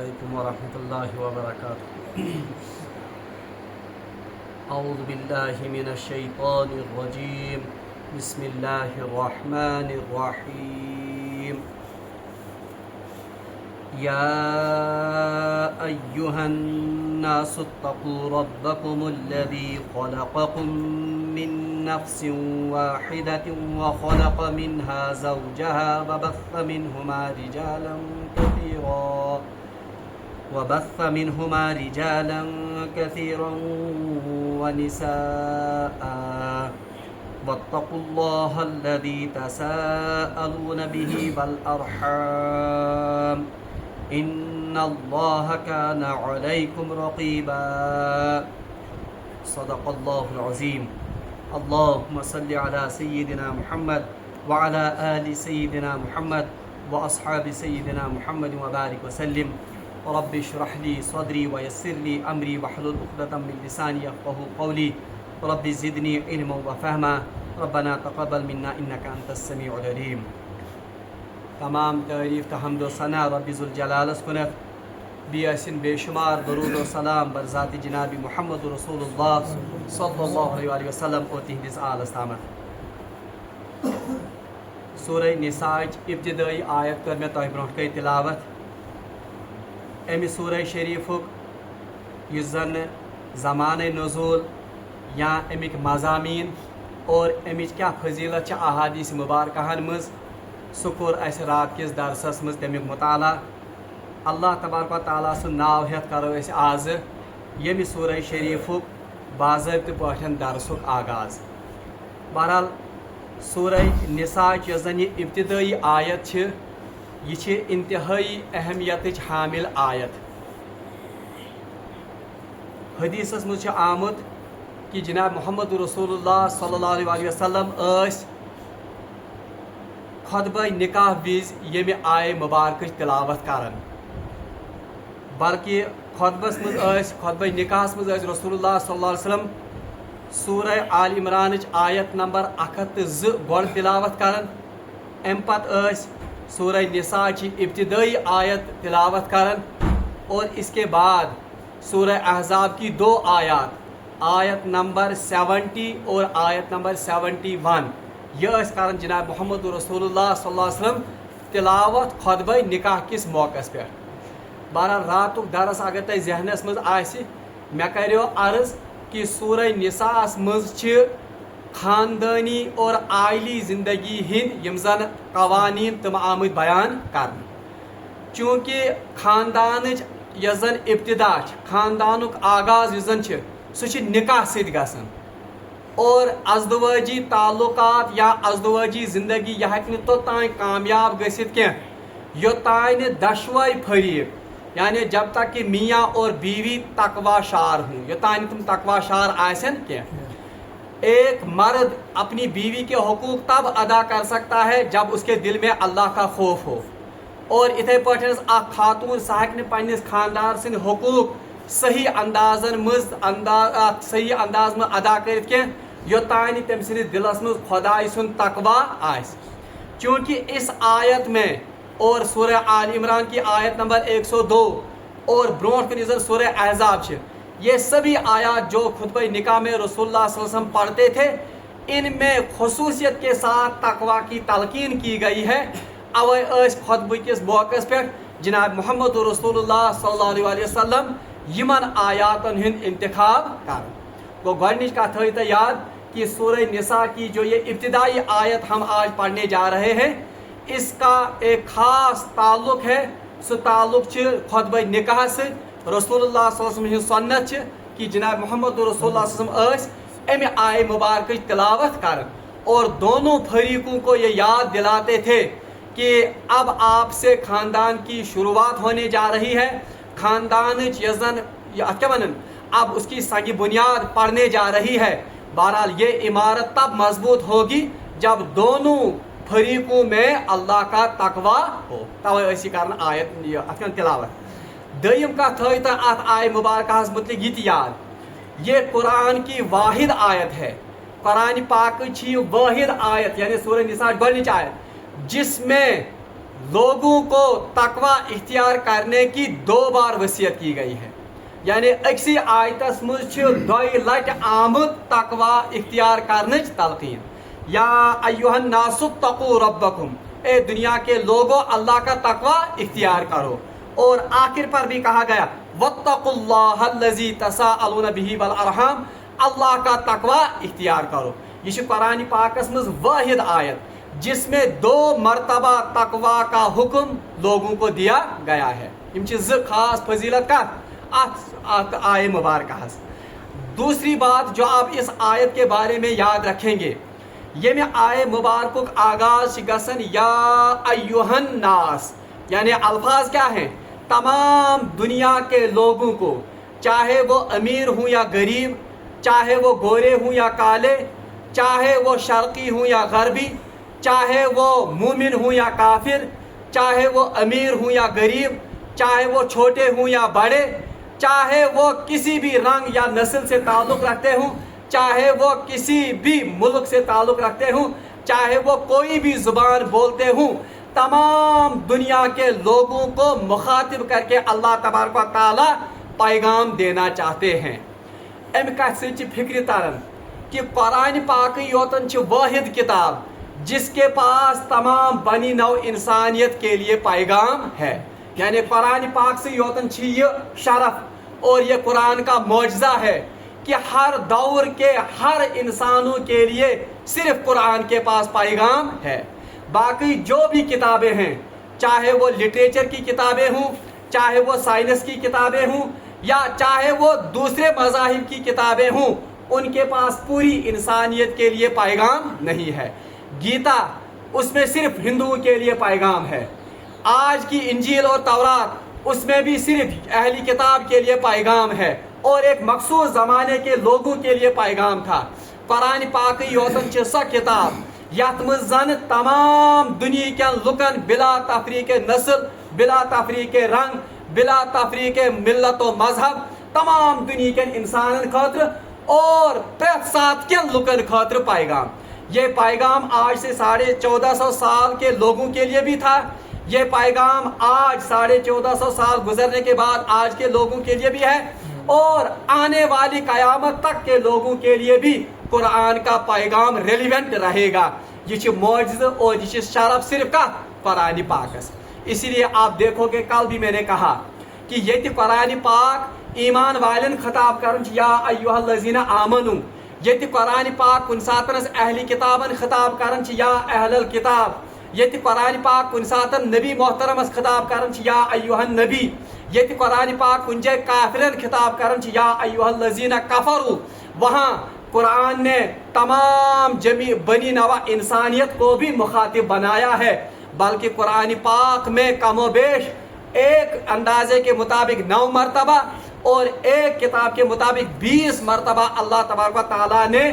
عليكم ورحمة الله وبركاته. أعوذ بالله من الشيطان الرجيم. بسم الله الرحمن الرحيم. يا أيها الناس اتقوا ربكم الذي خلقكم من نفس واحدة وخلق منها زوجها وبث منهما رجالا كثيرا ونساء واتقوا الله الذي تساءلون به والأرحام إن الله كان عليكم رقيبا. صدق الله العظيم. اللهم صل على سيدنا محمد وعلى آل سيدنا محمد وأصحاب سيدنا محمد وبارك وسلم. رب اشرح لي صدري ويسر لي أمري واحلل عقدة من لساني يفقهوا قولي. رب زدني علما وفهما. ربنا تقبل منا إنك أنت السميع العليم. تمام تعریف تو حمد و ثنا رب ذوالجلالس کنت بیاسن بے شمار درود و سلام بر ذات جناب محمد رسول اللہ صلی اللہ علیہ وسلم اور تہندس آلس تامت. سورہ نساء ابتدائی آیت کر میں تہ برونٹ کئی تلاوت. امہ سورہ شریفک اس زن زمانہ نزول یا امیک مضامین اور امچ کیا فضیلت احادیث مبارکہن مز سہ کور اس رات کس درسس مز تمیک مطالعہ. اللہ تبارک و تعالیٰ سن ناو ہیت کرو اس آز یمہ سورہ شریفک باضابطہ پاٹھن درسک آغاز. بہرحال سورہ نساء یس زن یہ ابتدائی آیت چھ یہ چھ انتہائی اہمیت حامل آیت. حدیثس مجھ آمد کہ جناب محمد رسول اللہ صلی اللہ علیہ وسلم اس خطبہ نکاح وز یمہ آیہ مبارکہ تلاوت کران. بلکہ خطبس مز خطبہ نکاحس مز رسول اللہ صلی اللہ علیہ وسلم سورہ آل عمران آیت نمبر 102 گۄڈٕ تلاوت کران. ام پتہ سورہ نساء کی ابتدائی آیت تلاوت کران اور اس کے بعد سورہ احزاب کی 2 آیات آیت نمبر 70 اور آیت نمبر 71 یہ کران جناب محمد رسول اللہ صلی اللہ علیہ وسلم تلاوت خطبہ نکاح کس موقع پہ. بہرحال راتک درس اگر تہ ذہنس مز آسہ مے کریو عرض کہ سورہ نساء مز چھ خاندانی اور عائلی زندگی ہند یم زن قوانین تم آمد بیان کرنے. چونکہ خاندان یس زن ابتدا خاندانک آغاز یس زن سہ نکاح ست گژھان اور ازدواجی تعلقات یا ازدواجی زندگی یہ ہیکہ نہٕ توٚتام کامیاب گژھِتھ کینٛہہ یوٚتام نہٕ دۄشوے فریق یعنی جب تک کہ میاں اور بیوی تقوا شار ہوں یوٚتام نہٕ تم تقوا شار آسن کینٛہہ. ایک مرد اپنی بیوی کے حقوق تب ادا کر سکتا ہے جب اس کے دل میں اللہ کا خوف ہو اور اتھے پٲٹھۍ اکھ خاتون سہ ہیکہِ نہٕ پننس خاندار سٕنٛدۍ حقوق صحیح انداز مز ادا کرت کینٛہہ یوٚتام نہٕ تٔمۍ سٕنٛدِس دلس مز خدائے سُنٛد تقوا آسہِ. چونکہ اس آیت میں اور سورہ آل عمران کی آیت نمبر 102 اور برونٹ کن زن سورہ احزاب چھ یہ سبھی آیات جو خطبہ نکاح میں رسول اللہ صلی اللہ علیہ وسلم پڑھتے تھے ان میں خصوصیت کے ساتھ تقوا کی تلقین کی گئی ہے. اوے اس خطبہ کس موقع پہ جناب محمد رسول اللہ صلی اللہ علیہ وسلم یمن آیاتن ہند انتخاب کر. گو گۄڈنِچ کتھ تھٲیِو تُہۍ یاد کہ سورہ نساء کی جو یہ ابتدائی آیت ہم آج پڑھنے جا رہے ہیں اس کا ایک خاص تعلق ہے. سہ تعلق خطبہ نکاح سے رسول اللہ صلی اللہ علیہ وسلم سنت کہ جناب محمد رسول اللہ صلی اللہ علیہ وسلم امہ آیہ مبارکہ تلاوت کر اور دونوں فریقوں کو یہ یاد دلاتے تھے کہ اب آپ سے خاندان کی شروعات ہونے جا رہی ہے. خاندان یزن اب اس کی سنگ بنیاد پڑنے جا رہی ہے. بہرحال یہ عمارت تب مضبوط ہوگی جب دونوں فریقوں میں اللہ کا تقوا ہو. توے اسی کارن آیت تلاوت. دویم کتھ تھٲیِو تُہۍ اتھ آیہ مبارکہس متعلق یہ یاد یہ قرآن کی واحد آیت ہے. قرآن پاک یہ واحد آیت یعنی سورہ نساء گۄڈنِچ آیت جس میں लोगों को तकवा इख्तियार करने की 2 बार वसीयत की गई है। यानी अक्सी आयतस मज 2 लट आमुद तकवा इख्तियार करनच तलकीन। या अय्युहन नासु तकू रब्बकुम, ए दुनिया के लोगों अल्लाह का तकवा इख्तियार करो। और आखिर पर भी कहा गया वत्तकुल्लाहल्लज़ी तसाअलून बिही वल अरहम, अल्लाह का तकवा इख्तियार करो। ये कुरान पाकस मज वाहिद आयत जिसमें 2 मरतबा तकवा का हुक्म लोगों को दिया गया है। इम खास फजीलत का आय मुबारक। दूसरी बात जो आप इस आयत के बारे में याद रखेंगे, ये में आय मुबारक आगाज गसन या अय्युहन नास, यानी अल्फाज क्या हैं? तमाम दुनिया के लोगों को, चाहे वो अमीर हूँ या गरीब, चाहे वो गोरे हूँ या काले, चाहे वो शर्की हूँ या गरबी, चाहे वो मोमिन हूँ या काफिर, चाहे वो अमीर हूँ या गरीब, चाहे वो छोटे हूँ या बड़े, चाहे वो किसी भी रंग या नस्ल से ताल्लुक़ रखते हों, चाहे वो किसी भी मुल्क से ताल्लुक़ रखते हों, चाहे वो कोई भी ज़ुबान बोलते हों, तमाम दुनिया के लोगों को मुखातिब करके अल्लाह तबारक व तआला पैगाम देना चाहते हैं। अम कथ से फिक्र तरन कि कुरान पाक योतन वाहिद किताब जिसके पास तमाम बनी नौ इंसानियत के लिए पैगाम है। यानी कुरान पाक से योतन ये शरफ और ये कुरान का मौजज़ा है कि हर दौर के हर इंसानों के लिए सिर्फ कुरान के पास पैगाम है। बाकी जो भी किताबें हैं, चाहे वो लिटरेचर की किताबें हों, चाहे वो साइंस की किताबें हों, या चाहे वो दूसरे मज़ाहिब की किताबें हों, उनके पास पूरी इंसानियत के लिए पैगाम नहीं है। गीता उसमें सिर्फ हिंदुओं के लिए पैगाम है। आज की इंजील और तौरात उसमें भी सिर्फ अहली किताब के लिए पैगाम है और एक मखसूस ज़माने के लोगों के लिए पैगाम था। कुरान पाक योतन स किताब यथ मज जन तमाम दुनिया के लुकन बिला तफरीक नस्ल, बिला तफरीक रंग, बिला तफरीक मिल्लत व मजहब तमाम दुनिया के इंसान खतर और प्रत सात के लुकन खतर पैगाम। ये पैगाम आज से 1450 साल के लोगों के लिए भी था। ये पैगाम आज 1450 साल गुजरने के बाद आज के लोगों के लिए भी है और आने वाली कयामत तक के लोगों के लिए भी कुरान का पैगाम रेलिवेंट रहेगा। ये मौजज़ और ये शरफ सिर्फ का कुरान पाक। इसीलिए आप देखोगे कल भी मैंने कहा कि ये कुरान पाक ईमान वालन खिताब कर या अय्युहल्लज़ीना आमनू, ये कुरान पाक कुन सातनस अहली किताबन खिताब कर या अहलल किताब, ये कुरान पाक कुन सातन नबी मोहतरमस खिताब कर या अय्युहन नबी, ये कुरान पाक कुन जय काफिरन खिताब कर या अय्युहल्लज़ीना कफरू। वहाँ कुरान ने तमाम जमी बनी नवा इंसानियत को भी मुखातिब बनाया है, बल्कि कुरान पाक में कमोबेश एक अंदाजे के मुताबिक 9 मरतबा और एक किताब के मुताबिक 20 मरतबा अल्लाह तबारक व तआला ने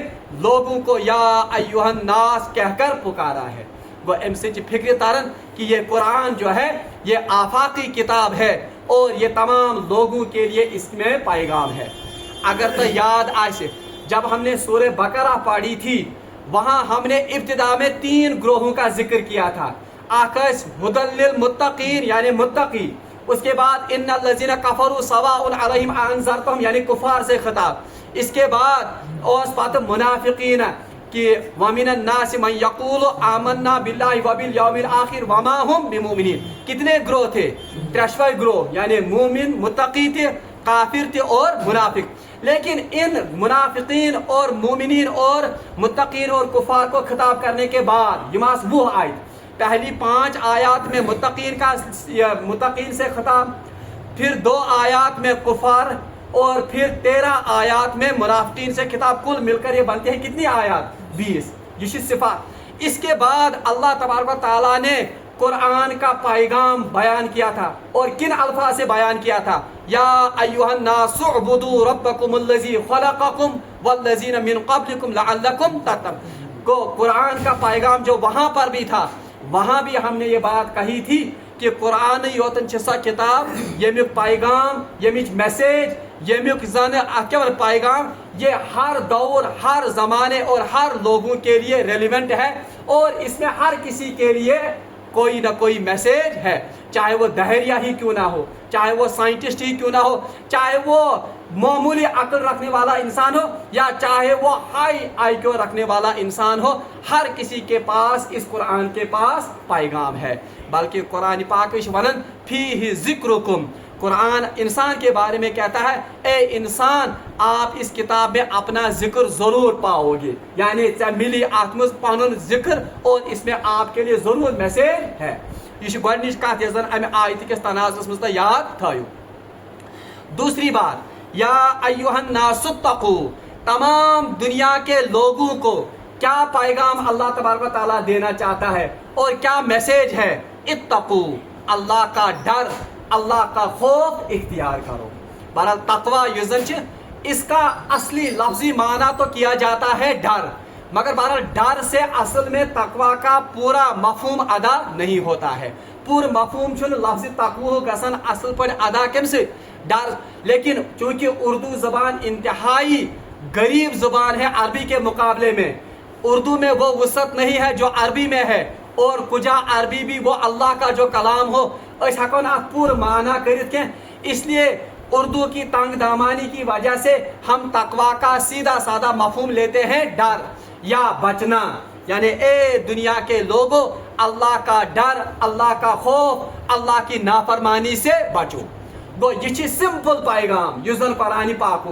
लोगों को या अय्युहन नास कहकर पुकारा है। वो इनसे फिक्र तारन कि ये कुरान जो है ये आफाकी किताब है और ये तमाम लोगों के लिए इसमें पैगाम है। अगर तो याद आए जब हमने सूरह बकरा पढ़ी थी, वहाँ हमने इब्तिदा में 3 ग्रोहों का जिक्र किया था। आकाश हुदल लिल मुत्तकीन यानी मुत्तकी, उसके बाद इन्नल लज़ीना कफरू सवाउन अलैहिम अनज़रतहुम यानी कुफार से खिताब, इसके बाद और बात मुनाफिकीन कि वमिनन नास मन यक़ूलु आमन्ना बिल्लाहि व बिल यौमिल आखिर वमा हुम बिमुमिनीन। कितने ग्रोह थे? 3 ग्रोह, यानी मोमिन, मुत्तकी थे, काफिर थे और मुनाफिक। लेकिन इन मुनाफिकीन और मोमिनीन और मुत्तकीन और कुफार को खिताब करने के बाद यमास वो आयत, पहली 5 आयात में मुत्तकीन से खिताब, फिर 2 आयात में कुफार और फिर 13 आयात में मुनाफिकीन से खिताब। कुल मिलकर ये बनते हैं कितनी आयात? 20। ये सिफात। इसके बाद अल्लाह तबारक व तआला ने कुरान का पैगाम बयान किया था और किन अल्फाज से बयान किया था? या अय्युहन नासु उबुदू रब्बकुमुल्लज़ी खलक़कुम वल्लज़ीना मिन क़ब्लिकुम लअल्लकुम तत्तक़ून। कुरान का पैगाम जो वहाँ पर भी था, वहाँ भी हमने ये बात कही थी कि कुरान योतन सा किताब यमिक पैगाम, यमिक मैसेज, यमिक जन केवल पैगाम ये हर दौर, हर ज़माने और हर लोगों के लिए रेलिवेंट है और इसमें हर किसी के लिए कोई ना कोई मैसेज है, चाहे वो दहरिया ही क्यों ना हो, चाहे वो साइंटिस्ट ही क्यों ना हो, चाहे वो मामूली अक्ल रखने वाला इंसान हो या चाहे वो हाई IQ रखने वाला इंसान हो, हर किसी के पास इस कुरान के पास पैगाम है। बल्कि कुरान पाक में वनन फीहि ज़िक्रुकुम, कुरान इंसान के बारे में कहता है, ए इंसान आप इस किताब में अपना जिक्र जरूर पाओगे, यानी मिली आत्मज पन जिक्र और इसमें आपके लिए जरूर मैसेज है। यह गोडनिच कथ यस जन अमे आयत किस तनाजुस मज याद थयो। दूसरी बात, या अय्युहन नासुत्तकू, तमाम दुनिया के लोगों को क्या पैगाम अल्लाह तबारक व तआला देना चाहता है और क्या मैसेज है? इत्तकू, अल्लाह का डर, अल्लाह का खौफ इख्तियार करो। बहरहाल तकवा युजन इसका असली लफ्जी माना तो किया जाता है डर, मगर बहरहाल डर से असल में तकवा का पूरा मफहूम अदा नहीं होता है। पूरा मफहूम लफ्ज तकवा गसन असल पर अदा कम से डर, लेकिन चूंकि उर्दू ज़बान इंतहाई गरीब ज़बान है अरबी के मुकाबले में, उर्दू में वो वसअत नहीं है जो अरबी में है, और कुजा अरबी भी वो अल्लाह का जो कलाम हो हको ना पूरा माना कर, इसलिए उर्दू की तंग दामानी की वजह से हम तकवा का सीधा साधा मफहूम लेते हैं डर या बचना, यानी ए दुनिया के लोगों अल्लाह का डर, अल्लाह का खौफ, अल्लाह की नाफरमानी से बचो। गो ये सिंपल पैगाम युजन कुरान पाक।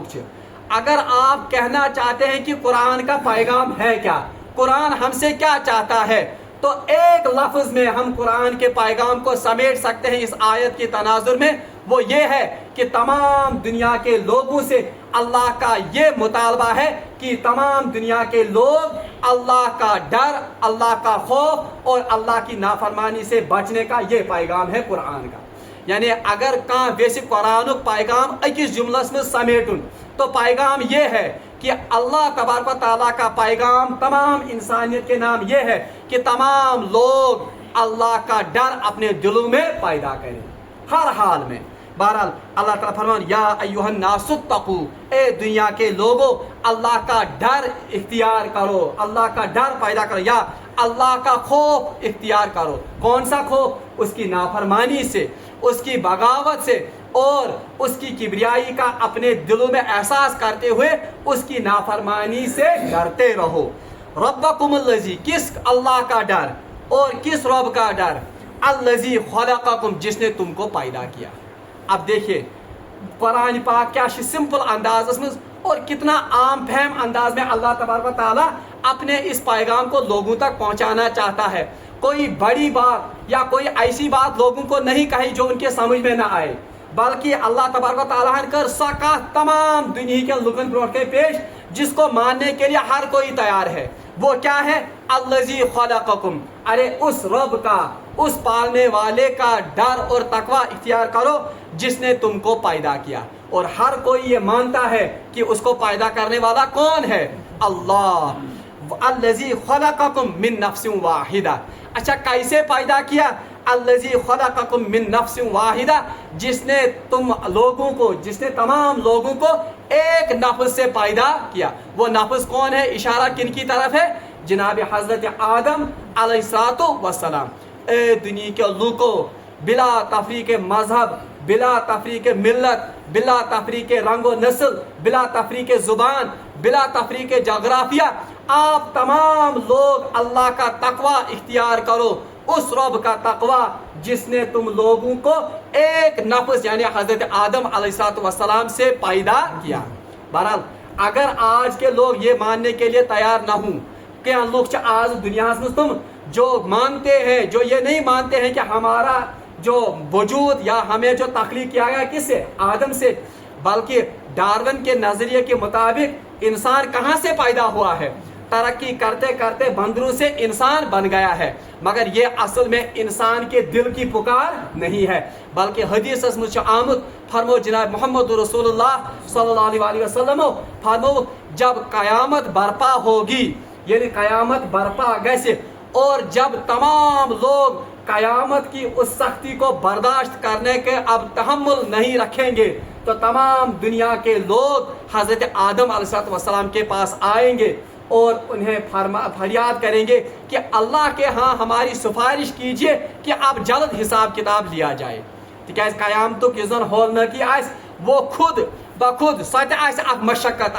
अगर आप कहना चाहते हैं कि कुरान का पैगाम है क्या, कुरान हमसे क्या चाहता है, तो एक लफ्ज में हम कुरान के पैगाम को समेट सकते हैं इस आयत की तनाजुर में। वो ये है कि तमाम दुनिया के लोगों से अल्लाह का ये मुतालबा है कि तमाम दुनिया के लोग अल्लाह का डर, अल्लाह का खौफ और अल्लाह की नाफरमानी से बचने का ये पैगाम है कुरान का। यानी अगर कहाँ बेसिक कुरान पैगाम अकिस जुमलस में समेटुन, तो पैगाम ये है कि अल्लाह तबारक व तआला का पैगाम तमाम इंसानियत के नाम ये है कि तमाम लोग अल्लाह का डर अपने दिलों में पैदा करें हर हाल में। बहरहाल अल्लाह ताला फरमान, या अय्युहन नासुत्तकू, ए दुनिया के लोगों अल्लाह का डर इख्तियार करो, अल्लाह का डर पैदा करो, या अल्लाह का खौफ इख्तियार करो। कौन सा खौफ? उसकी नाफरमानी से, उसकी बगावत से और उसकी किबरियाई का अपने दिलों में एहसास करते हुए उसकी नाफरमानी से डरते रहो। रब्बकुमुल्लज़ी, किस अल्लाह का डर और किस रब का डर? अल्लज़ी खलक़कुम, जिसने तुमको पैदा किया। अब देखिए कुरान पाक क्या सिंपल अंदाज में और कितना आम फहम अंदाज में अल्लाह तबारक व तआला अपने इस पैगाम को लोगों तक पहुंचाना चाहता है। कोई बड़ी बात या कोई ऐसी बात लोगों को नहीं कही जो उनके समझ में ना आए, बल्कि अल्लाह तबारक व तआला कर सका तमाम दुनिया के लोगों ब्रोट के पेश, जिसको मानने के लिए हर कोई तैयार है। वो क्या है? अल्लज़ी खलक़कुम, अरे उस रब का, उस पालने वाले का डर और तकवा इख्तियार करो जिसने तुमको पैदा किया। और हर कोई ये मानता है कि उसको पैदा करने वाला कौन है? अल्लाह। अल्लज़ी खलक़कुम मिन नफ्सिन वाहिदा, अच्छा कैसे पैदा किया? अल्लज़ी खलक़कुम मिन नफ्सिन वाहिदा, जिसने तुम लोगों को, जिसने तमाम लोगों को एक नफ्स से पैदा किया। वो नफ्स कौन है? इशारा किन की तरफ है? जनाब हज़रत आदम अलैहिस्सलातु वस्सलाम। ए दुनिया के लोगों, बिला तफरीक मजहब, बिला तफरीक मिल्लत, बिला तफरीक रंगो नस्ल, बिला तफरीक ज़ुबान, बिला तफरीक जोग्राफिया, आप तमाम लोग अल्लाह का तकवा इख्तियार करो, उस रब का तकवा जिसने तुम लोगों को एक नफ्स यानी हजरत आदम अलैहिस्सलाम से पैदा किया। बहरहाल अगर आज के लोग ये मानने के लिए तैयार ना हों कि लोग आज दुनिया में तुम जो मानते हैं, जो ये नहीं मानते हैं कि हमारा जो वजूद या हमें जो तख्लीक किया गया किससे? आदम से, बल्कि डार्विन के नजरिए के मुताबिक इंसान कहाँ से पैदा हुआ है? तरक्की करते करते बंदरों से इंसान बन गया है, मगर ये असल में इंसान के दिल की पुकार नहीं है, बल्कि हदीस में आमद फरमो जनाब मोहम्मद रसूलुल्लाह सल्लल्लाहु अलैहि वसल्लम फरमो, जब कयामत बर्पा होगी, यानी कयामत बर्पा गैसे, और जब तमाम लोग कयामत की उस सख्ती को बर्दाश्त करने के अब तहम्मुल नहीं रखेंगे, तो तमाम दुनिया के लोग हज़रत आदम अलैहिस्सलाम के पास आएंगे اور انہیں فریاد کریں گے کہ اللہ کے ہاں ہماری سفارش کیجئے کہ اب جلد حساب کتاب لیا جائے تکیاز قیامتک یُس زن ہولناکی آس وہ خود بخود سہ آس اک مشقت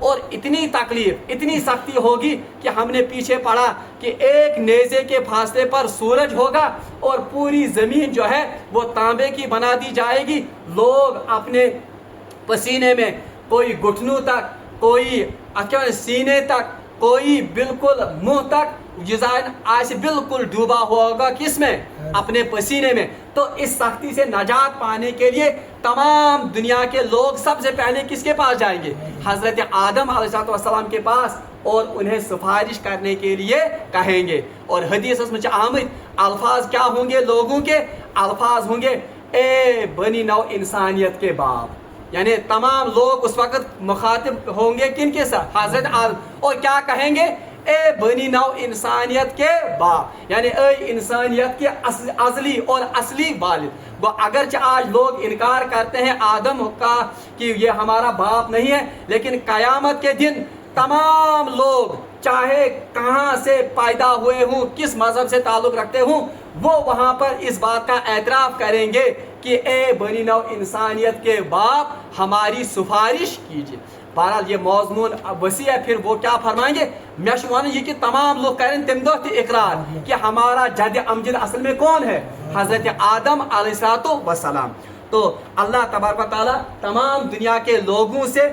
اور اتنی تکلیف اتنی سختی ہوگی کہ ہم نے پیچھے پڑھا کہ ایک نیزے کے فاصلے پر سورج ہوگا اور پوری زمین جو ہے وہ تانبے کی بنا دی جائے گی. لوگ اپنے پسینے میں کوئی گھٹنوں تک کوئی سینے تک کوئی بالکل منہ تک جزائن آج بالکل ڈوبا ہوگا کس میں اپنے پسینے میں. تو اس سختی سے نجات پانے کے لیے تمام دنیا کے لوگ سب سے پہلے کس کے پاس جائیں گے؟ حضرت آدم علیہ السلام کے پاس اور انہیں سفارش کرنے کے لیے کہیں گے. اور حدیث میں آمد الفاظ کیا ہوں گے؟ لوگوں کے الفاظ ہوں گے اے بنی نو انسانیت کے باپ. یعنی تمام لوگ اس وقت مخاطب ہوں گے کن کے ساتھ؟ حضرت آدم. اور کیا کہیں گے؟ اے بنی نو انسانیت کے باپ، یعنی اے انسانیت کے ازلی اور اصلی والد. وہ اگرچہ آج لوگ انکار کرتے ہیں آدم کا کہ یہ ہمارا باپ نہیں ہے، لیکن قیامت کے دن تمام لوگ چاہے کہاں سے پیدا ہوئے ہوں، کس مذہب سے تعلق رکھتے ہوں، وہ وہاں پر اس بات کا اعتراف کریں گے کہ اے بنی نو انسانیت کے باپ ہماری سفارش کیجیے. بہرحال یہ موضوع وسیع ہے. پھر وہ کیا فرمائیں گے؟ میں ون یہ کہ تمام لوگ کریں تم دہ تہ اقرار کہ ہمارا جد امجد اصل میں کون ہے؟ حضرت آدم علیہ السلام. تو اللہ تبارک و تعالیٰ تمام دنیا کے لوگوں سے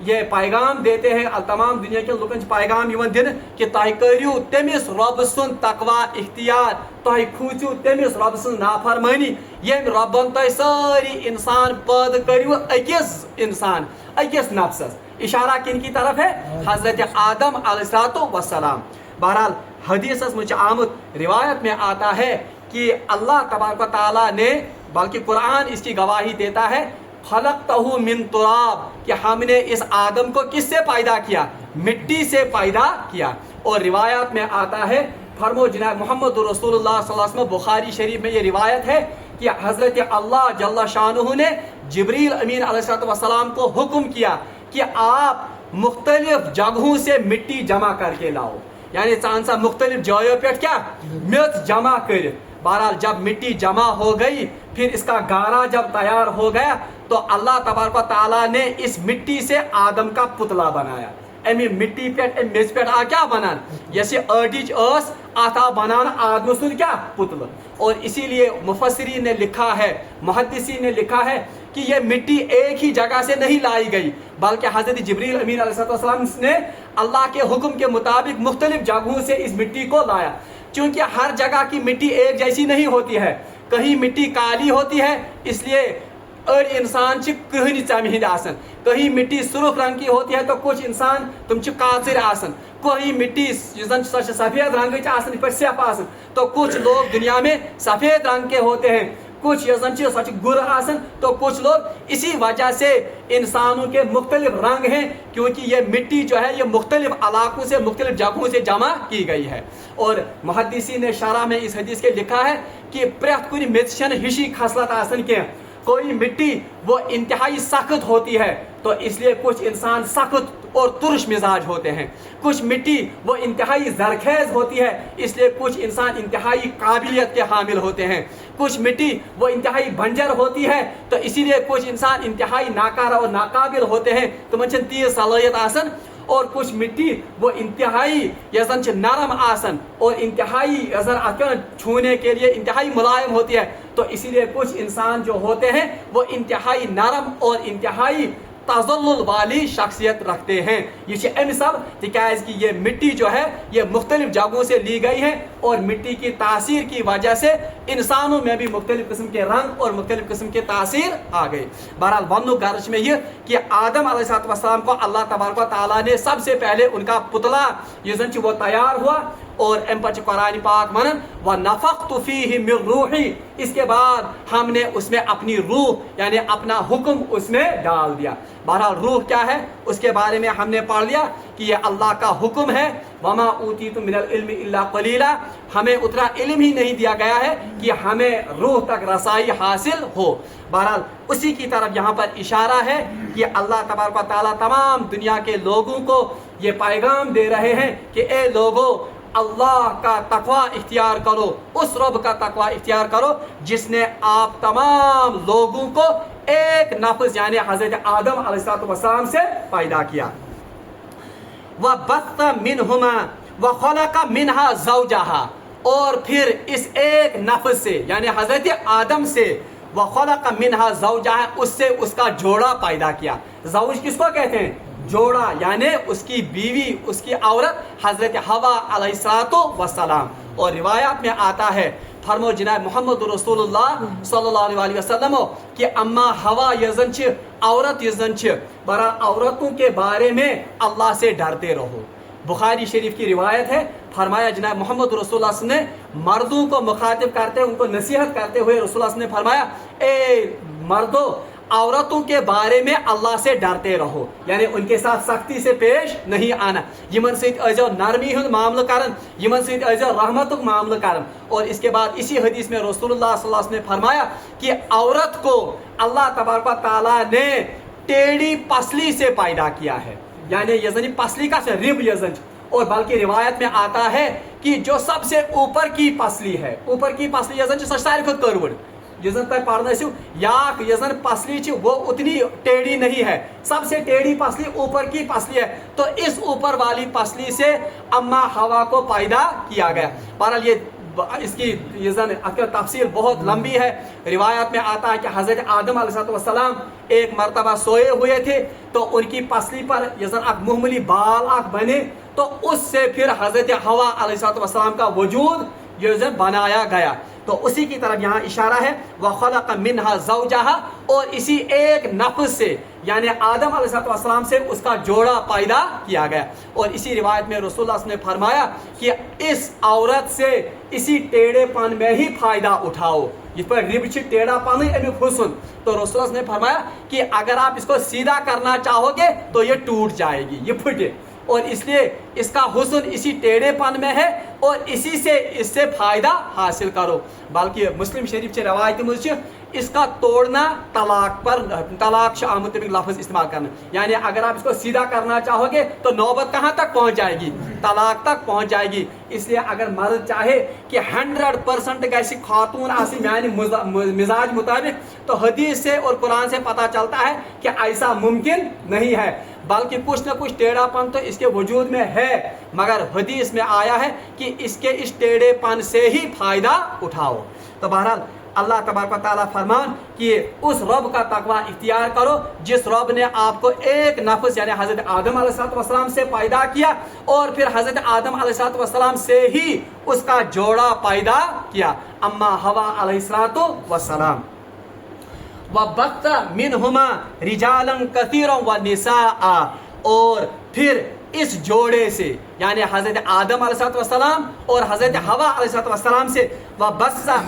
یہ پیغام دیتے ہیں، تمام دنیا کے لوگوں سے پیغام یوان دن کہ تہ کریو تمس رب سن تقوی اختیار، تہ کھوچو تمس رب سن نافرمانی یم ربن تہ ساری انسان پید کریو اکس انسان اکس نفسس. اشارہ کن کی طرف ہے؟ حضرت آدم علیہ السلام. بہرحال حدیث میں آمد روایت میں آتا ہے کہ اللہ تبارک و تعالیٰ نے، بلکہ قرآن اس کی گواہی دیتا ہے، خلقتہ من تراب، کہ ہم نے اس آدم کو کس سے پیدا کیا؟ مٹی سے پیدا کیا. اور روایات میں آتا ہے، فرمو جناب محمد رسول اللہ صلی اللہ علیہ وسلم، بخاری شریف میں یہ روایت ہے کہ حضرت اللہ جل شانہ نے جبریل امین علیہ السلام کو حکم کیا کہ آپ مختلف جگہوں سے مٹی جمع کر کے لاؤ. یعنی ژان سا مختلف جایوں پہ کیا میت جمع کر. بہرحال جب مٹی جمع ہو گئی، پھر اس کا گارا جب تیار ہو گیا تو اللہ تبارک و تعالیٰ نے اس مٹی سے آدم کا پتلا بنایا. امی مٹی پہ میز پہ آ کیا بنان جیسے اڈچ اس آتا بنان آدم سن کیا پتل. اور اسی لیے مفسرین نے لکھا ہے، محدثین نے لکھا ہے کہ یہ مٹی ایک ہی جگہ سے نہیں لائی گئی، بلکہ حضرت جبریل امین علیہ السلام نے اللہ کے حکم کے مطابق مختلف جگہوں سے اس مٹی کو لایا. چونکہ ہر جگہ کی مٹی ایک جیسی نہیں ہوتی ہے، کہیں مٹی کالی ہوتی ہے اس لیے اڑ انسان کرہنی ژمہ ہند آسن، کہیں مٹی سرخ رنگ کی ہوتی ہے تو کچھ انسان تم کاچر آسن، کہیں مٹی سفید رنگ آسن پہ سیف آسن، تو کچھ لوگ دنیا میں سفید رنگ کے ہوتے ہیں، کچھ سو گر آسن، تو کچھ لوگ. اسی وجہ سے انسانوں کے مختلف رنگ ہیں، کیونکہ یہ مٹی جو ہے یہ مختلف علاقوں سے مختلف جگہوں سے جمع کی گئی ہے. اور محدثین نے شرح میں اس حدیث کے لکھا ہے کہ پریت کن میژن ہشی خصلت آسن کی، کوئی مٹی وہ انتہائی سخت ہوتی ہے تو اس لیے کچھ انسان سخت اور ترش مزاج ہوتے ہیں، کچھ مٹی وہ انتہائی زرخیز ہوتی ہے اس لیے کچھ انسان انتہائی قابلیت کے حامل ہوتے ہیں، کچھ مٹی وہ انتہائی بنجر ہوتی ہے تو اسی لیے کچھ انسان انتہائی ناکارہ اور ناقابل ہوتے ہیں، تمن چھن تیز صلاحیت آسن. اور کچھ مٹی وہ انتہائی یزن نرم آسن اور انتہائی چھونے کے لیے انتہائی ملائم ہوتی ہے تو اسی لیے کچھ انسان جو ہوتے ہیں وہ انتہائی نرم اور انتہائی تزلل والی شخصیت رکھتے ہیں. یہ ام سب تکیاز کہ یہ مٹی جو ہے یہ مختلف جگہوں سے لی گئی ہے اور مٹی کی تاثیر کی وجہ سے انسانوں میں بھی مختلف قسم کے رنگ اور مختلف قسم کی تاثیر آ گئی. بہرحال ون غرض میں یہ کہ آدم علیہ السلام کو اللہ تبارک و تعالیٰ نے سب سے پہلے ان کا پتلا وہ تیار ہوا और अम पर कुरान पाक वनन व नफख्तु फीहि मिन रूही, इसके बाद हमने उसमें अपनी रूह यानी अपना हुक्म उसमें डाल दिया। बहरहाल रूह क्या है उसके बारे में हमने पढ़ लिया कि ये अल्लाह का हुक्म है। वमा ऊतीतुम मिनल इल्मि इल्ला कलीला, हमें उतना इल्म ही नहीं दिया गया है कि हमें रूह तक रसाई हासिल हो। बहरहाल उसी की तरफ यहाँ पर इशारा है कि अल्लाह तबारक व तआला तमाम दुनिया के लोगों को ये पैगाम दे रहे हैं कि ए लोगों, अल्लाह का तकवा इख्तियार करो, उस रब का तकवा इख्तियार करो जिसने आप तमाम लोगों को एक नफ्स यानी हजरत आदम अलैहिस्सलाम से पैदा किया। व बत्त मिनहुमा व खलक़ मिनहा ज़ौजहा, और फिर इस एक नफ्स से यानी हजरत आदम से व खलक़ मिनहा ज़ौजहा, उससे उसका जोड़ा पैदा किया। ज़ौज किसको कहते हैं? जोड़ा, यानी उसकी बीवी, उसकी औरत हजरत हवा अलैहिस्सलातु वस्सलाम। और रिवायत में आता है, फरमो जनाब मोहम्मद रसूलुल्लाह सल्लल्लाहु अलैहि वसल्लम कि अम्मा हवा यजन छ, औरत यजन छ, बरा औरतों के बारे में अल्लाह से डरते रहो। बुखारी शरीफ की रिवायत है, फरमाया जनाब मोहम्मद रसूलुल्लाह ने मर्दों को मुखातिब करते हुए, उनको नसीहत करते हुए रसूलुल्लाह ने फरमाया, ए मर्दों, औरतों के बारे में अल्लाह से डरते रहो, यानी उनके साथ सख्ती से पेश नहीं आना, यमन सहित अजो नरमी हुंद मामला करन, यमन सहित अजो रहमतुक मामला करन। और इसके बाद इसी हदीस में रसूलुल्लाह सल्लल्लाहु अलैहि वसल्लम ने फरमाया कि औरत को अल्लाह तबारक व तआला ने टेढ़ी पसली से पैदा किया है, यानी यजनी पसली का से रिब यजन। और बल्कि रिवायत में आता है कि जो सबसे ऊपर की पसली है, ऊपर की पसली यजन सच सारी खुद करवड़ यजन तक पढ़ना याक यजन पसली वो उतनी टेढ़ी नहीं है, सबसे टेढ़ी पसली ऊपर की पसली है। तो इस ऊपर वाली पसली से अम्मा हवा को पैदा किया गया। बहरहाल ये इसकी यजन तफसील बहुत लंबी है। रिवायत में आता है कि हजरत आदम अलैहिस्सलाम एक मरतबा सोए हुए थे, तो उनकी पसली पर यजन अक मुहमली बाल अक बने, तो उससे फिर हजरत हवा अलैहिस्सलाम का वजूद यजन बनाया गया। तो उसी की तरफ यहाँ इशारा है, व खलक़ मिनहा ज़ौजहा, और इसी एक नफ्स से यानी आदम अलैहिस्सलाम से उसका जोड़ा पैदा किया गया। और इसी रिवायत में रसूलुल्लाह ने फरमाया कि इस औरत से इसी टेढ़ेपन में ही फायदा उठाओ, इस पर रिबच टेढ़ापन अमिक हुस्न। तो रसूलुल्लाह ने फरमाया कि अगर आप इसको सीधा करना चाहोगे तो ये टूट जाएगी, ये फटे, और इसलिए इसका हुस्न इसी टेढ़ेपन में है और इसी से इससे फायदा हासिल करो। बल्कि मुस्लिम शरीफ से रवायत मुझे इसका तोड़ना तलाक पर, तलाक शामत लफ्ज़ इस्तेमाल करना, यानी अगर आप इसको सीधा करना चाहोगे तो नौबत कहाँ तक पहुँच जाएगी? तलाक तक पहुँच जाएगी। इसलिए अगर मर्द चाहे कि 100% कैसी खातून आसी यानी मिजाज मुताबिक, तो हदीस से और कुरान से पता चलता है कि ऐसा मुमकिन नहीं है, बल्कि कुछ न कुछ टेढ़ापन तो इसके वजूद में है, मगर हदीस में आया है कि इसके इस टेढ़ेपन से ही फायदा उठाओ। तो बहरहाल अल्लाह तबारक व तआला फरमान कि उस रब का तकवा इख्तियार करो जिस रब ने आपको एक नफ्स यानी हजरत आदम अलैहिस्सलाम से पैदा किया, और फिर हजरत आदम अलैहिस्सलाम से ही उसका जोड़ा पैदा किया, अम्मा हवा अलैहिस्सलाम। व बत्ता मिनहुमा रिजालन कसीरन व निसाआ, और फिर इस जोड़े से यानी हजरत आदम अलैहिस्सलाम और हजरत हवा अलैहिस्सलाम से, व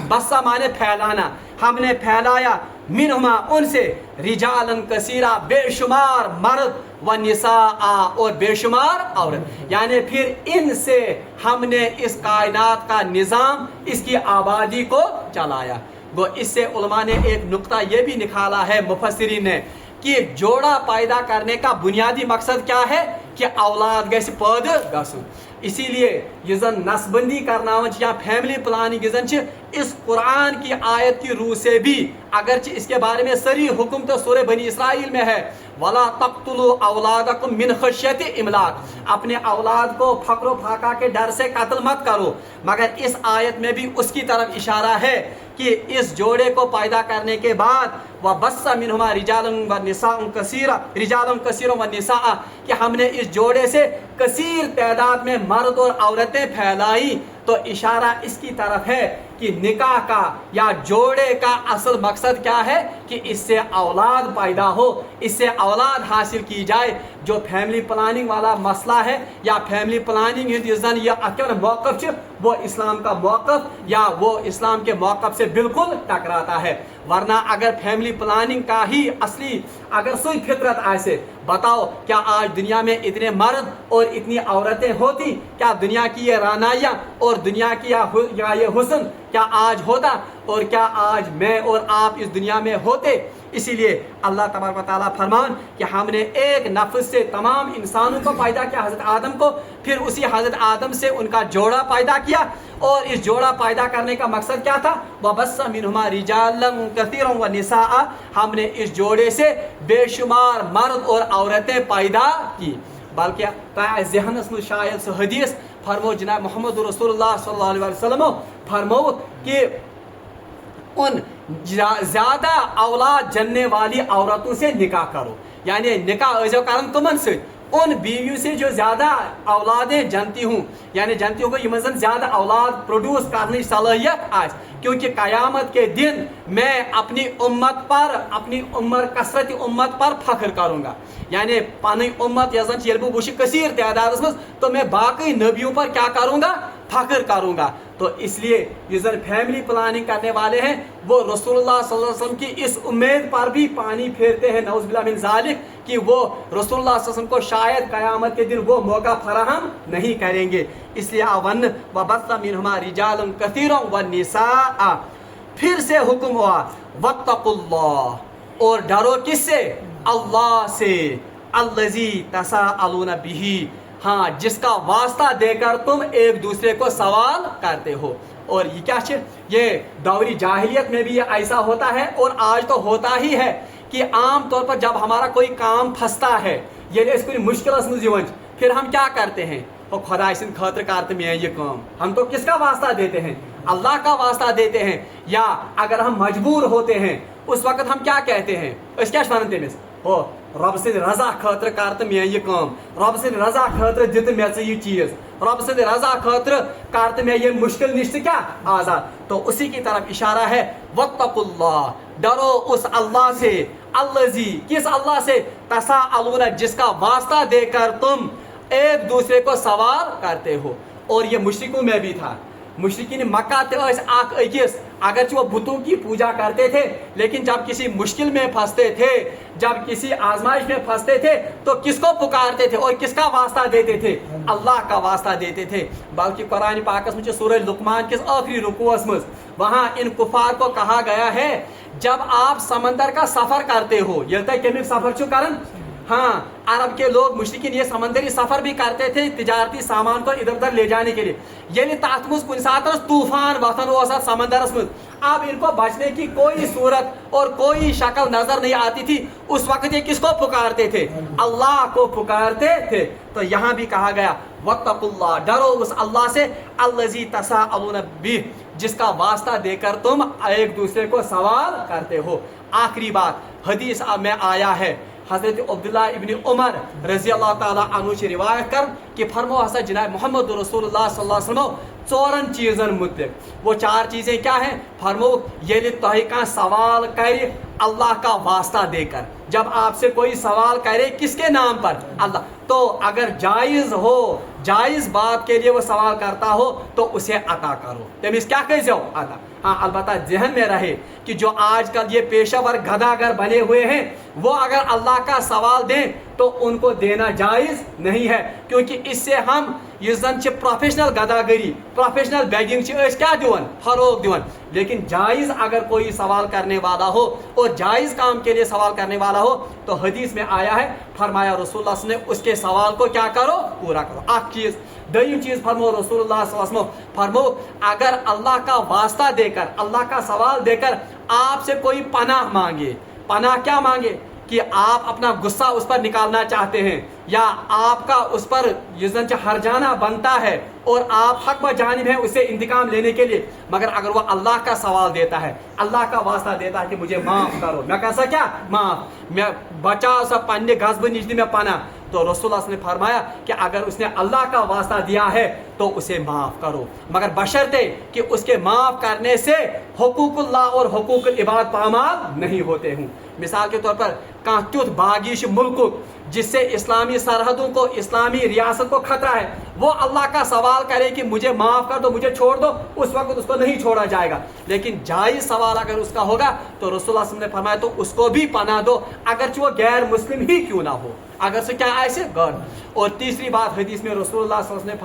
बस्सा माने फैलाना, हमने फैलाया, मिनहुमा उनसे, रिजालन कसीरा बेशुमार मर्द, व निसाआ और बेशुमार औरत, यानी फिर इनसे हमने इस कायनात का निज़ाम, इसकी आबादी को चलाया। वो इससे उलमा ने एक नुक्ता ये भी निकाला है मुफस्सिरीन ने कि जोड़ा पैदा करने का बुनियादी मकसद क्या है कि औलाद गैस पैदा गसुन। इसीलिए यजन नस्बंदी करना या फैमिली प्लानिंग यजन इस कुरान की आयत की रूह से भी, अगरचे इसके बारे में सरी हुक्म तो सूरह बनी इसराइल में है, वला तक़्तुलू औलादकुम मिन खश्यति इमलाक, अपने औलाद को फक्र फाका के डर से कत्ल मत करो। मगर इस आयत में भी उसकी तरफ इशारा है कि इस जोड़े को पैदा करने के बाद व बस्सा मिनहुमा रिजालन व निसाअन कसीरा, रिजालन कसीरन व निसाअ, कि हमने इस जोड़े से कसीर तादाद में मर्द और औरतें फैलाई। तो इशारा इसकी तरफ है कि निकाह का या जोड़े का असल मकसद क्या है कि इससे औलाद पैदा हो, इससे औलाद हासिल की जाए। जो फैमिली प्लानिंग वाला मसला है या फैमिली प्लानिंग ये मौक़िफ़ वो इस्लाम का मौक़िफ़ या वो इस्लाम के मौक़िफ़ से बिल्कुल टकराता है। वरना अगर फैमिली प्लानिंग का ही असली अगर सुई फितरत ऐसे बताओ, क्या आज दुनिया में इतने मर्द और इतनी औरतें होती? क्या दुनिया की ये रानाइयाँ और दुनिया की या ये हुस्न क्या आज होता? और क्या आज मैं और आप इस दुनिया में होते? इसीलिए अल्लाह तबारक व तआला फरमान कि हमने एक नफ्स से तमाम इंसानों को पैदा किया, हज़रत आदम को, फिर उसी हज़रत आदम से उनका जोड़ा पैदा किया। और इस जोड़ा पैदा करने का मकसद क्या था? वबस्सा मिनहुमा रिजालन कसीरन व निसाअ, हमने इस जोड़े से बेशुमार मर्द और औरतें पैदा की। बल्कि ज़हनस में शायद सो हदीस फरमो जनाब मोहम्मद रसूलुल्लाह सल्लल्लाहु अलैहि वसल्लम फरमो कि उन ज़्यादा औलाद जनने वाली औरतों से निकाह करो, यानी निकाह ऐसे कारण कमन से उन बीवियों से जो ज़्यादा औलादें जनती हूँ, यानी जनती हूँ कि मज़न ज़्यादा औलाद प्रोड्यूस करने की सलाहियत आज, क्योंकि क़यामत के दिन मैं अपनी उम्मत पर, अपनी उम्र कसरत उम्मत पर फ़ख्र करूँगा। यानी पानी उम्मत यजन चेलबू बुशी कसीर तादाद में, तो मैं बाकी नबियों पर क्या करूँगा? फ़ख्र करूँगा। तो इसलिए ये जन फैमिली प्लानिंग करने वाले हैं वो रसूलुल्लाह सल्लल्लाहु अलैहि वसल्लम की इस उम्मीद पर भी पानी फेरते हैं, नऊज़ुबिल्लाह मिन ज़ालिक, कि वो रसूलुल्लाह सल्लल्लाहु अलैहि वसल्लम को शायद क़यामत के दिन वो मौका फराहम नहीं करेंगे। इसलिए अवन वबस्सा मिनहुमा रिजालन कसीरन व निसाअ, फिर से हुक्म हुआ वत्तकुल्लाह, और डरो किससे? अल्लाह से, अल्लज़ी तसाअलूना बिही, हाँ जिसका वास्ता देकर तुम एक दूसरे को सवाल करते हो। और ये क्या है? ये दौरी जाहिलियत में भी ये ऐसा होता है और आज तो होता ही है कि आम तौर पर जब हमारा कोई काम फंसता है, ये इसको मुश्किल, फिर हम क्या करते हैं? और खुदा सिंह खतर करते में ये काम, हम तो किसका वास्ता देते हैं? अल्लाह का वास्ता देते हैं। या अगर हम मजबूर होते हैं उस वक्त हम क्या कहते हैं? इस क्या बनते में हो रब से रजा खतर करते में ये काम, रब से रजा खतर दित मे ये चीज, रब से रजा खतर करते में ये मुश्किल निश्चित क्या आजाद। तो उसी की तरफ इशारा है वत्तकुल्लाह, डरो उस अल्लाह से, अल्लज़ी, किस अल्लाह से? तसाअलूना, जिसका वास्ता देकर तुम एक दूसरे को सवाल करते हो। और ये मुशरिकों में भी था। मुशरिकीन मक्का अकिस अगर वो बुतों की पूजा करते थे, लेकिन जब किसी मुश्किल में फंसते थे, जब किसी आजमाइश में फंसते थे, तो किसको पुकारते थे और किसका वास्ता देते थे? अल्लाह का वास्ता देते थे। बल्कि कुरान पाक में सूरह लुकमान के आखिरी रुकूअस में वहाँ इन कुफार को कहा गया है, जब आप समंदर का सफ़र करते हो, ये केमिक सफ़र चु करन, हाँ अरब के लोग मुशरिकीन ये समंदरी सफ़र भी करते थे तिजारती सामान को इधर उधर ले जाने के लिए। ये तथ मुझ कुछ साथ तूफान वथन वो समंदरस में, अब इनको बचने की कोई सूरत और कोई शक्ल नजर नहीं आती थी। उस वक्त ये किसको पुकारते थे? अल्लाह को पुकारते थे। तो यहाँ भी कहा गया वत्तकुल्लाह, डरो उस अल्लाह से, अल्लज़ी तसाअलूना बिही, जिसका वास्ता देकर तुम एक दूसरे को सवाल करते हो। आखिरी बात हदीस में आया है, हज़रत अब्दुल्लाह इब्न उमर रज़ी अल्लाह ताला अन्हु से रिवायत कर कि फरमो हसा जनाब मोहम्मद रसूलुल्लाह सल्लल्लाहु अलैहि वसल्लम चौरन चीज़न मुतलिक, वो चार चीज़ें क्या हैं? फरमो ये तोहे का सवाल करे अल्लाह का वास्ता देकर, जब आपसे कोई सवाल करे किसके नाम पर? अल्लाह। तो अगर जायज़ हो, जायज़ बात के लिए वो सवाल करता हो तो उसे अता करो, तमीज़ क्या कह जाओ अता। हाँ अलबत्ता जहन में रहे कि जो आजकल ये पेशावर गदागर बने हुए हैं वो अगर अल्लाह का सवाल दें तो उनको देना जायज़ नहीं है, क्योंकि इससे हम ये जन प्रोफेशनल गदागरी, प्रोफेशनल बैगिंग क्या दिवन फरोग दिवन। लेकिन जायज़ अगर कोई सवाल करने वाला हो और जायज़ काम के लिए सवाल करने वाला हो तो हदीस में आया है, फरमाया रसूलुल्लाह ने उसके सवाल को क्या करो? पूरा करो। आख चीज़ दईम चीज़ फरमो रसूलुल्लाह सल्लल्लाहु अलैहि वसल्लम फरमो, अगर अल्लाह का वास्ता देकर, अल्लाह का सवाल देकर आपसे कोई पनाह मांगे, पनाह क्या मांगे? कि आप अपना गुस्सा उस पर निकालना चाहते हैं या आपका उस पर हर्जाना बनता है और आप हक व जानिब हैं उसे इंतकाम लेने के लिए, मगर अगर वो अल्लाह का सवाल देता है, अल्लाह का वास्ता देता है कि मुझे माफ़ करो, मैं कैसा क्या माफ़, मैं बचा सब पन्ने गजब निजनी में पना, تو रसूल ने फरमाया कि अगर उसने अल्लाह का वास्ता दिया है तो उसे माफ़ करो, मगर बशर्ते कि उसके माफ़ करने से हुकूकुल्लाह और हुकूकुल इबाद पामाल नहीं होते हूँ। मिसाल के तौर पर कहाँ त्युथ बागिश मुल्क जिससे इस्लामी सरहदों को, इस्लामी रियासत को खतरा है, वो अल्लाह का सवाल करे कि मुझे माफ़ कर दो, मुझे छोड़ दो, उस वक्त उसको नहीं छोड़ा जाएगा। लेकिन जायज़ सवाल अगर उसका होगा तो रसूल ने फरमाया तो उसको भी पनाह दो, अगरचे वो गैर मुस्लिम ही क्यों ना हो, अगर से क्या ऐसे गौर। और तीसरी बात हदीस में रसूलुल्लाह ने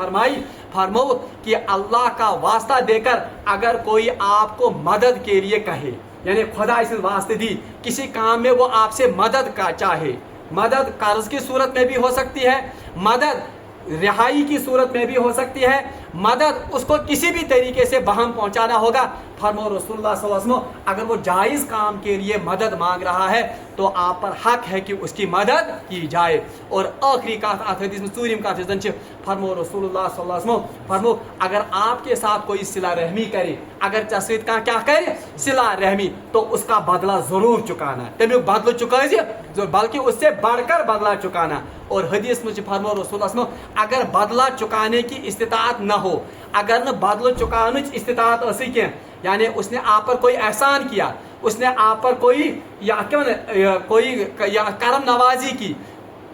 फरमाओ कि अल्लाह का वास्ता देकर अगर कोई आपको मदद के लिए कहे, यानी खुदा इस वास्ते दी किसी काम में वो आपसे मदद का चाहे, मदद कर्ज की सूरत में भी हो सकती है, मदद रिहाई की सूरत में भी हो सकती है, मदद उसको किसी भी तरीके से बहम पहुंचाना होगा। फरमाओ रसूलुल्लाह सल्लल्लाहु अलैहि वसल्लम अगर वो जायज़ काम के लिए मदद मांग रहा है तो आप पर हक है कि उसकी मदद की जाए। और आखिरी कथ हदीस में सूरीम कथ फरमाओ रसूलुल्लाह सल्लल्लाहु अलैहि वसल्लम फरमाओ अगर आपके साथ कोई सिला रहमी करे, अगर चसवीत का क्या करे सिला रहमी, तो उसका बदला जरूर चुकाना, तमिक बदल चुकाइए, बल्कि उससे बढ़कर बदला चुकाना। और हदीस में फरमाओ रसूलुल्लाह अगर बदला चुकाने की इस्तिताअत न हो, अगर न बदल चुकाने की इस्तिताअत ऐसी क्या, यानी उसने आप पर कोई एहसान किया, उसने आप पर कोई या क्या कोई या करम नवाजी की,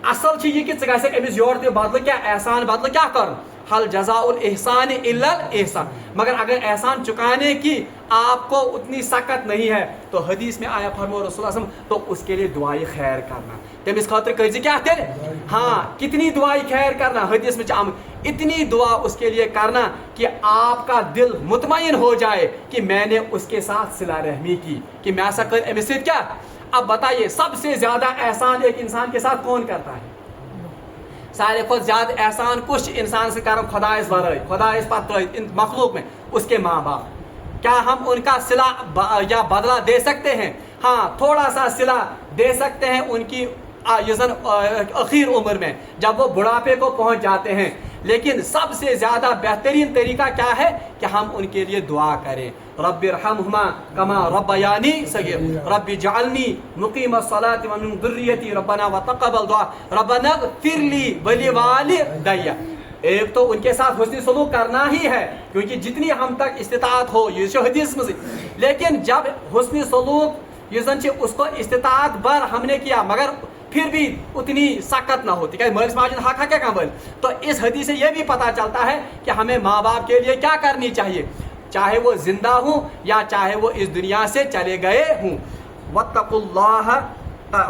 असल चीज कि अमिस योर दे बदल क्या एहसान बदल क्या कर, हल जज़ाउल एहसान इल्लल एहसान, मगर अगर एहसान चुकाने की आपको उतनी सख्त नहीं है तो हदीस में आया फरमाओ रसूल तो उसके लिए दुआई खैर करना, तमिस खातिर कह क्या तेरे, हाँ कितनी दुआई खैर करना, हदीस में इतनी दुआ उसके लिए करना कि आपका दिल मुतमईन हो जाए कि मैंने उसके साथ सिला रहमी की, कि मैं ऐसा कर अमिस क्या। अब बताइए सबसे ज्यादा एहसान एक इंसान के साथ कौन करता है, सारे खुद ज्यादा एहसान कुछ इंसान से कर खुदाइस वराई, खुदाइस पत इन मखलूक में उसके माँ बाप, क्या हम उनका सिला या बदला दे सकते हैं? हाँ थोड़ा सा सिला दे सकते हैं उनकी आखिर उम्र में जब वो बुढ़ापे को पहुंच जाते हैं, लेकिन सबसे ज्यादा बेहतरीन तरीका क्या है कि हम उनके लिए दुआ करें, रब्बिरहमहुमा कमा रब्बयानी सगीर, रब्बि जअलनी मुकीमस्सलाति व मिन दुर्रियती रब्बना व तक़ब्बल दुआ रब्बना इग़फिरली व लिवालिदैया। एक तो उनके साथ हुस्न सलूक करना ही है, क्योंकि जितनी हम तक इस्तिताअत हो ये हदीस में, लेकिन जब हुस्न सलूक ये उसको इस्तिताअत बर हमने किया मगर फिर भी उतनी सख्त ना होती, क्या मर्ज माजिन हक है क्या कबल, तो इस हदीस से यह भी पता चलता है कि हमें माँ बाप के लिए क्या करनी चाहिए, चाहे वो जिंदा हूँ या चाहे वो इस दुनिया से चले गए हूँ।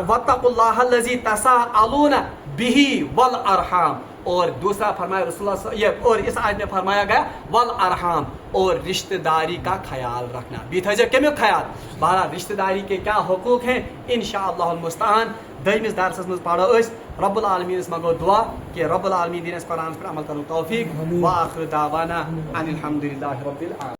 वत्तकुल्लाह लज़ी तसाअलूना बिही वल अरहाम, और दूसरा फरमाया रसूलुल्लाह और इस आयत में फरमाया गया वल अरहाम, और रिश्तेदारी का ख्याल रखना भी था कमिक ख्याल, बहरहाल रिश्तेदारी के क्या हुकूक हैं इंशाअल्लाहुल मुस्तआन दयमिस दरसस में पढ़ो अस। रब्बुल आलमीन मगो दुआ कि रब्बुल आलमीन दिन कुरान पर अमल करो तौफीक व आखिर दावाना अनिल हम्दुलिल्लाहि रब्बिल आलमीन।